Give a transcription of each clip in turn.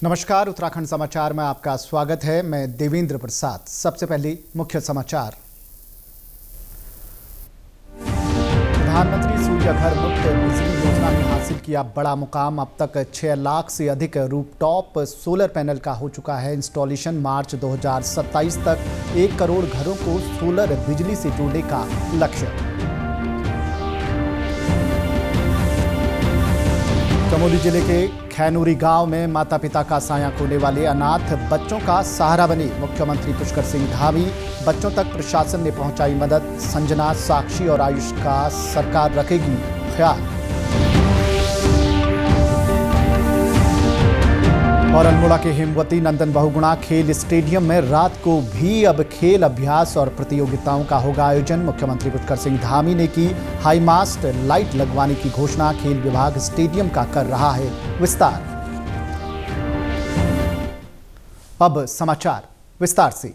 नमस्कार, उत्तराखंड समाचार में आपका स्वागत है। मैं देवेंद्र प्रसाद। सबसे पहले मुख्य समाचार। प्रधानमंत्री सूर्य घर मुफ्त बिजली योजना ने हासिल किया बड़ा मुकाम। अब तक 6 लाख से अधिक रूफटॉप सोलर पैनल का हो चुका है इंस्टॉलेशन। मार्च 2027 तक 1 करोड़ घरों को सोलर बिजली से जोड़ने का लक्ष्य। चमोली जिले के खैनूरी गांव में माता पिता का साया खोने वाले अनाथ बच्चों का सहारा बने मुख्यमंत्री पुष्कर सिंह धामी। बच्चों तक प्रशासन ने पहुंचाई मदद। संजना, साक्षी और आयुष का सरकार रखेगी ख्याल। और अल्मोड़ा के हेमवती नंदन बहुगुणा खेल स्टेडियम में रात को भी अब खेल अभ्यास और प्रतियोगिताओं का होगा आयोजन। मुख्यमंत्री पुष्कर सिंह धामी ने की हाई मास्ट लाइट लगवाने की घोषणा। खेल विभाग स्टेडियम का कर रहा है विस्तार। अब समाचार विस्तार से।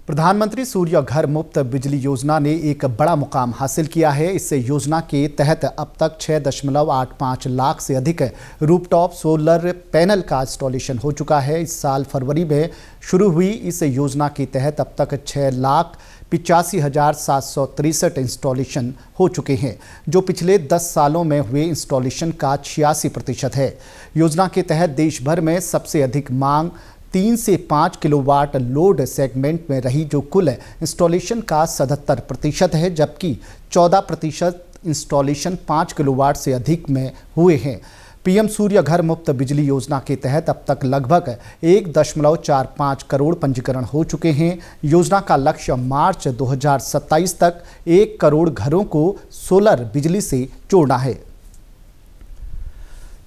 प्रधानमंत्री सूर्य घर मुफ्त बिजली योजना ने एक बड़ा मुकाम हासिल किया है। इससे योजना के तहत अब तक 6.85 लाख से अधिक रूफटॉप सोलर पैनल का इंस्टॉलेशन हो चुका है। इस साल फरवरी में शुरू हुई इस योजना के तहत अब तक 6,85,763 इंस्टॉलेशन हो चुके हैं, जो पिछले 10 सालों में हुए इंस्टॉलेशन का 86% है। योजना के तहत देश भर में सबसे अधिक मांग 3 से 5 किलोवाट लोड सेगमेंट में रही, जो कुल इंस्टॉलेशन का 77% है, जबकि 14% इंस्टॉलेशन 5 किलोवाट से अधिक में हुए हैं। पीएम सूर्य घर मुफ्त बिजली योजना के तहत अब तक लगभग 1.45 करोड़ पंजीकरण हो चुके हैं। योजना का लक्ष्य मार्च 2027 तक 1 करोड़ घरों को सोलर बिजली से जोड़ना है।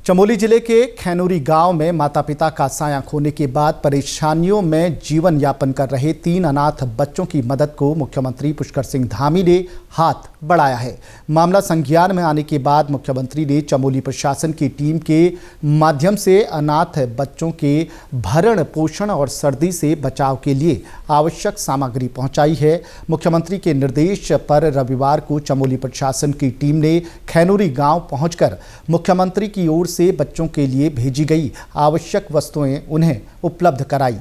चमोली जिले के खैनूरी गांव में माता पिता का साया खोने के बाद परेशानियों में जीवन यापन कर रहे 3 अनाथ बच्चों की मदद को मुख्यमंत्री पुष्कर सिंह धामी ने हाथ बढ़ाया है। मामला संज्ञान में आने के बाद मुख्यमंत्री ने चमोली प्रशासन की टीम के माध्यम से अनाथ बच्चों के भरण पोषण और सर्दी से बचाव के लिए आवश्यक सामग्री पहुंचाई है। मुख्यमंत्री के निर्देश पर रविवार को चमोली प्रशासन की टीम ने खैनूरी गांव पहुंचकर मुख्यमंत्री की ओर से बच्चों के लिए भेजी गई आवश्यक वस्तुएं उन्हें उपलब्ध कराई।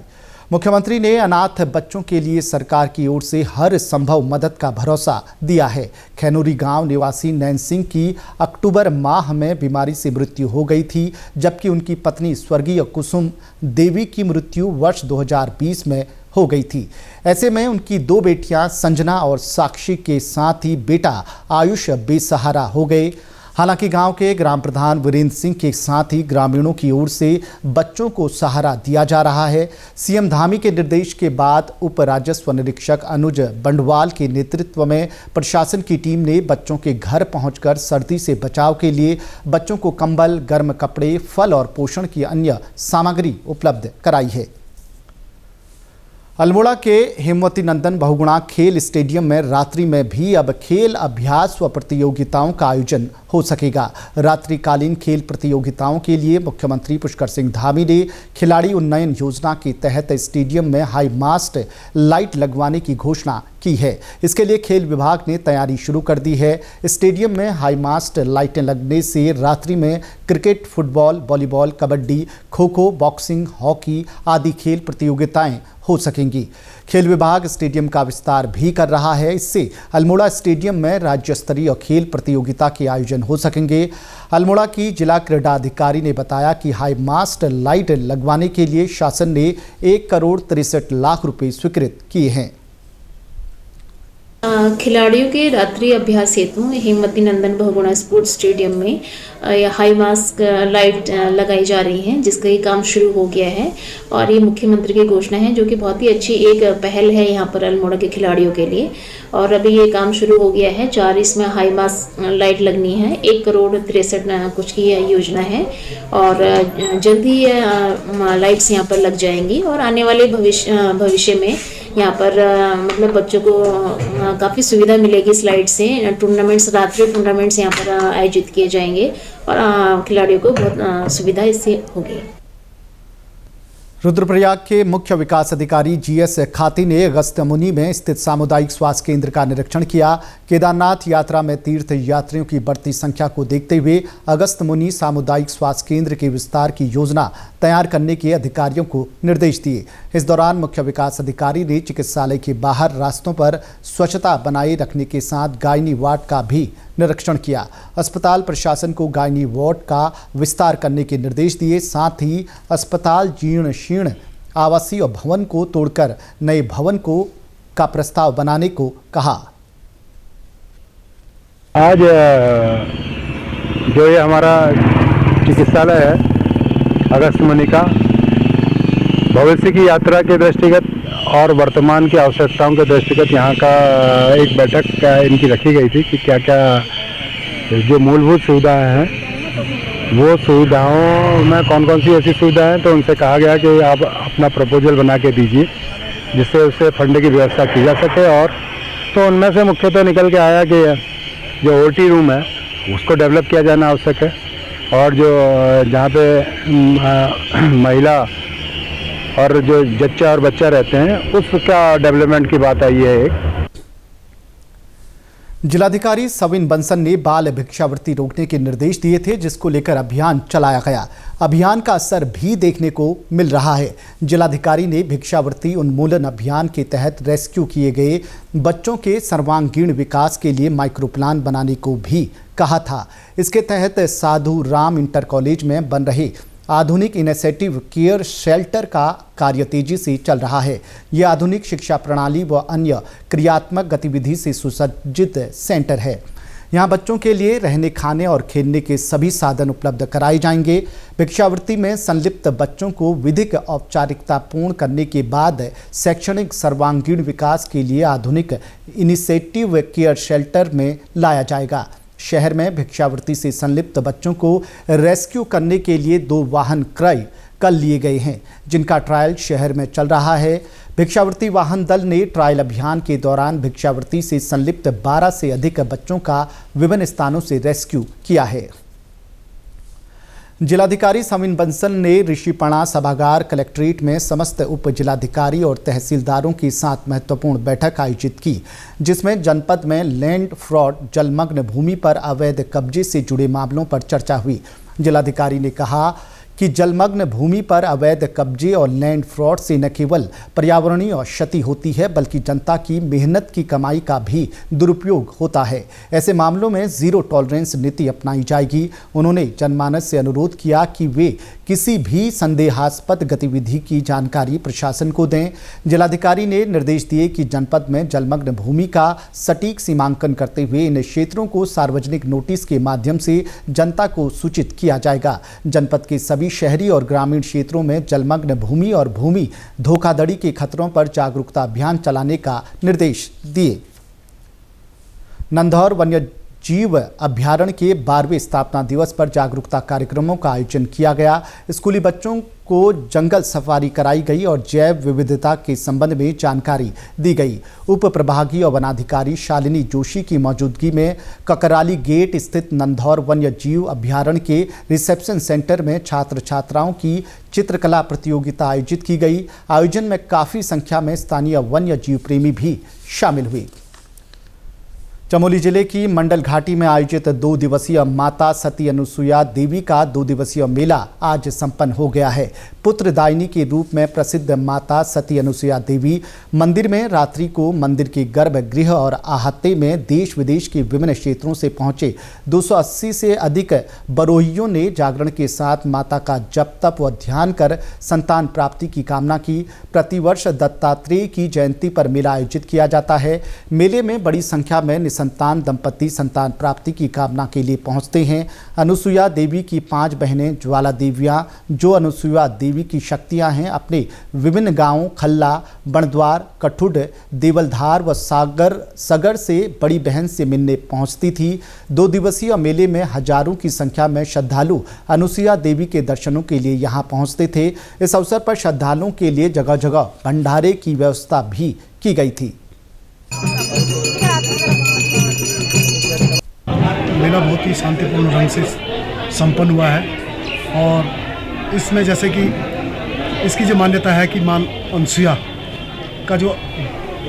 मुख्यमंत्री ने अनाथ बच्चों के लिए सरकार की ओर से हर संभव मदद का भरोसा दिया है। खैनूरी गांव निवासी नैन सिंह की अक्टूबर माह में बीमारी से मृत्यु हो गई थी, जबकि उनकी पत्नी स्वर्गीय कुसुम देवी की मृत्यु वर्ष 2020 में हो गई थी। ऐसे में उनकी 2 बेटियां संजना और साक्षी के साथ ही बेटा आयुष बेसहारा हो गए। हालांकि गांव के ग्राम प्रधान वीरेंद्र सिंह के साथ ही ग्रामीणों की ओर से बच्चों को सहारा दिया जा रहा है। सीएम धामी के निर्देश के बाद उप राजस्व निरीक्षक अनुज बंडवाल के नेतृत्व में प्रशासन की टीम ने बच्चों के घर पहुंचकर सर्दी से बचाव के लिए बच्चों को कंबल, गर्म कपड़े, फल और पोषण की अन्य सामग्री उपलब्ध कराई है। अल्मोड़ा के हेमवती नंदन बहुगुणा खेल स्टेडियम में रात्रि में भी अब खेल अभ्यास व प्रतियोगिताओं का आयोजन हो सकेगा। रात्रिकालीन खेल प्रतियोगिताओं के लिए मुख्यमंत्री पुष्कर सिंह धामी ने खिलाड़ी उन्नयन योजना के तहत स्टेडियम में हाई मास्ट लाइट लगवाने की घोषणा की है। इसके लिए खेल विभाग ने तैयारी शुरू कर दी है। स्टेडियम में हाई मास्ट लाइटें लगने से रात्रि में cricket, football, volleyball, kabaddi, kho kho, boxing, hockey आदि खेल प्रतियोगिताएं हो सकेंगी। खेल विभाग स्टेडियम का विस्तार भी कर रहा है। इससे अल्मोड़ा स्टेडियम में राज्य स्तरीय खेल प्रतियोगिता के आयोजन हो सकेंगे। अल्मोड़ा की जिला क्रीड़ा अधिकारी ने बताया कि हाई मास्ट लाइट लगवाने के लिए शासन ने 1 करोड़ 63 लाख रुपए स्वीकृत किए हैं। खिलाड़ियों के रात्रि अभ्यास हेतु हेमवती नंदन बहुगुणा स्पोर्ट्स स्टेडियम में हाई मास्क लाइट लगाई जा रही हैं, जिसका ये काम शुरू हो गया है और ये मुख्यमंत्री की घोषणा है, जो कि बहुत ही अच्छी एक पहल है यहाँ पर अल्मोड़ा के खिलाड़ियों के लिए। और अभी ये काम शुरू हो गया है। 4 इसमें हाई मास्क लाइट लगनी है। 1 करोड़ 63 कुछ की योजना है और जल्दी लाइट्स यहाँ पर लग जाएंगी और आने वाले भविष्य में यहाँ पर मतलब बच्चों को काफ़ी सुविधा मिलेगी इस लाइट से। टूर्नामेंट्स, रात्रि टूर्नामेंट्स यहाँ पर आयोजित किए जाएंगे और खिलाड़ियों को बहुत सुविधा इससे होगी। रुद्रप्रयाग के मुख्य विकास अधिकारी जीएस खाती ने अगस्त्यमुनि में स्थित सामुदायिक स्वास्थ्य केंद्र का निरीक्षण किया। केदारनाथ यात्रा में तीर्थ यात्रियों की बढ़ती संख्या को देखते हुए अगस्त्यमुनि सामुदायिक स्वास्थ्य केंद्र के विस्तार की योजना तैयार करने के अधिकारियों को निर्देश दिए। इस दौरान मुख्य विकास अधिकारी ने चिकित्सालय के बाहर रास्तों पर स्वच्छता बनाए रखने के साथ गायनी वार्ड का भी निरीक्षण किया। अस्पताल प्रशासन को गायनी वार्ड का विस्तार करने के निर्देश दिए। साथ ही अस्पताल जीर्ण शीर्ण आवासीय भवन को तोड़कर नए भवन का प्रस्ताव बनाने को कहा। आज जो ये हमारा चिकित्सालय है अगस्त्यमुनि का, भविष्य की यात्रा के दृष्टिगत और वर्तमान की आवश्यकताओं के दृष्टिगत यहाँ का एक बैठक इनकी रखी गई थी कि क्या क्या जो मूलभूत सुविधाएं हैं वो सुविधाओं में कौन कौन सी ऐसी सुविधाएं हैं। तो उनसे कहा गया कि आप अपना प्रपोजल बना के दीजिए जिससे उससे फंड की व्यवस्था की जा सके। और तो उनमें से मुख्यतः निकल के आया कि जो ओटी रूम है उसको डेवलप किया जाना आवश्यक है, और जो जहाँ पे महिला और जो जच्चा और बच्चा रहते हैं उसका डेवलपमेंट की बात आई है। एक जिलाधिकारी सविन बंसल ने बाल भिक्षावृत्ति रोकने के निर्देश दिए थे, जिसको लेकर अभियान चलाया गया। अभियान का असर भी देखने को मिल रहा है। जिलाधिकारी ने भिक्षावृत्ति उन्मूलन अभियान के तहत रेस्क्यू किए गए बच्चों के सर्वांगीण विकास के लिए माइक्रो प्लान बनाने को भी कहा था। इसके तहत साधु राम इंटर कॉलेज में बन रहे आधुनिक इनिशिएटिव केयर शेल्टर का कार्य तेजी से चल रहा है। यह आधुनिक शिक्षा प्रणाली व अन्य क्रियात्मक गतिविधि से सुसज्जित सेंटर है। यहाँ बच्चों के लिए रहने, खाने और खेलने के सभी साधन उपलब्ध कराए जाएंगे। भिक्षावृत्ति में संलिप्त बच्चों को विधिक औपचारिकता पूर्ण करने के बाद शैक्षणिक सर्वांगीण विकास के लिए आधुनिक इनिशिएटिव केयर शेल्टर में लाया जाएगा। शहर में भिक्षावृत्ति से संलिप्त बच्चों को रेस्क्यू करने के लिए 2 वाहन क्रय कर लिए गए हैं, जिनका ट्रायल शहर में चल रहा है। भिक्षावृत्ति वाहन दल ने ट्रायल अभियान के दौरान भिक्षावृत्ति से संलिप्त 12 से अधिक बच्चों का विभिन्न स्थानों से रेस्क्यू किया है। जिलाधिकारी सविन बंसल ने ऋषिपणा सभागार कलेक्ट्रेट में समस्त उप जिलाधिकारी और तहसीलदारों के साथ महत्वपूर्ण बैठक आयोजित की, जिसमें जनपद में लैंड फ्रॉड, जलमग्न भूमि पर अवैध कब्जे से जुड़े मामलों पर चर्चा हुई। जिलाधिकारी ने कहा कि जलमग्न भूमि पर अवैध कब्जे और लैंड फ्रॉड से न केवल पर्यावरणीय क्षति होती है, बल्कि जनता की मेहनत की कमाई का भी दुरुपयोग होता है। ऐसे मामलों में जीरो टॉलरेंस नीति अपनाई जाएगी। उन्होंने जनमानस से अनुरोध किया कि वे किसी भी संदेहास्पद गतिविधि की जानकारी प्रशासन को दें। जिलाधिकारी ने निर्देश दिए कि जनपद में जलमग्न भूमि का सटीक सीमांकन करते हुए इन क्षेत्रों को सार्वजनिक नोटिस के माध्यम से जनता को सूचित किया जाएगा। जनपद के सभी शहरी और ग्रामीण क्षेत्रों में जलमग्न भूमि और भूमि धोखाधड़ी के खतरों पर जागरूकता अभियान चलाने का निर्देश दिए। नंधौर वन्य जीव अभ्यारण्य के 12वें स्थापना दिवस पर जागरूकता कार्यक्रमों का आयोजन किया गया। स्कूली बच्चों को जंगल सफारी कराई गई और जैव विविधता के संबंध में जानकारी दी गई। उप प्रभागीय वनाधिकारी शालिनी जोशी की मौजूदगी में ककराली गेट स्थित नंधौर वन्य जीव अभ्यारण्य के रिसेप्शन सेंटर में छात्र छात्राओं की चित्रकला प्रतियोगिता आयोजित की गई। आयोजन में काफ़ी संख्या में स्थानीय वन्य जीव प्रेमी भी शामिल हुए। चमोली जिले की मंडल घाटी में आयोजित 2 दिवसीय माता सती अनुसुईया देवी का 2 दिवसीय मेला आज संपन्न हो गया है। पुत्रदायिनी के रूप में प्रसिद्ध माता सती अनुसुईया देवी मंदिर में रात्रि को मंदिर के गर्भगृह और आहते में देश विदेश के विभिन्न क्षेत्रों से पहुंचे 280 से अधिक बरोहियों ने जागरण के साथ माता का जप तप व ध्यान कर संतान प्राप्ति की कामना की। प्रतिवर्ष दत्तात्रेय की जयंती पर मेला आयोजित किया जाता है। मेले में बड़ी संख्या में निसंतान दंपति संतान प्राप्ति की कामना के लिए पहुंचते हैं। अनुसुईया देवी की 5 बहनें ज्वाला देवियां, जो अनुसुईया देवी की शक्तियां हैं, अपने विभिन्न गांवों खल्ला, बणद्वार, कठुड, देवलधार व सगर से बड़ी बहन से मिलने पहुंचती थी। 2 दिवसीय मेले में हजारों की संख्या में श्रद्धालु अनुसुईया देवी के दर्शनों के लिए यहां पहुंचते थे। इस अवसर पर श्रद्धालुओं के लिए जगह जगह भंडारे की व्यवस्था भी की गई थी। मेला बहुत ही शांतिपूर्ण ढंग से संपन्न हुआ है और इसमें जैसे कि इसकी जो मान्यता है कि माँ अनसुईया का जो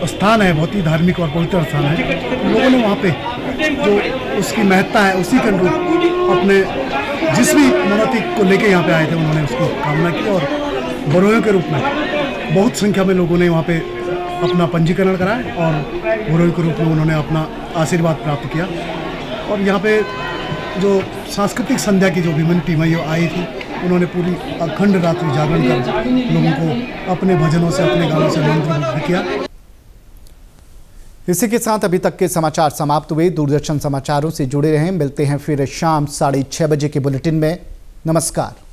स्थान है बहुत ही धार्मिक और पवित्र स्थान है। लोगों ने वहाँ पे जो उसकी महत्ता है उसी के अनुरूप अपने जिस भी मनौती को लेके यहाँ पे आए थे उन्होंने उसकी कामना की और बरोयों के रूप में बहुत संख्या में लोगों ने वहाँ पे अपना पंजीकरण कराया और बरोयों के रूप में उन्होंने अपना आशीर्वाद प्राप्त किया। और यहाँ पे जो सांस्कृतिक संध्या की जो विभिन्न टीमें आई थी उन्होंने पूरी अखंड रात्रि जागरण कर लोगों को अपने भजनों से अपने गानों से मंत्रमुग्ध किया। इसी के साथ अभी तक के समाचार समाप्त हुए। दूरदर्शन समाचारों से जुड़े रहें। मिलते हैं फिर शाम 6:30 बजे के बुलेटिन में। नमस्कार।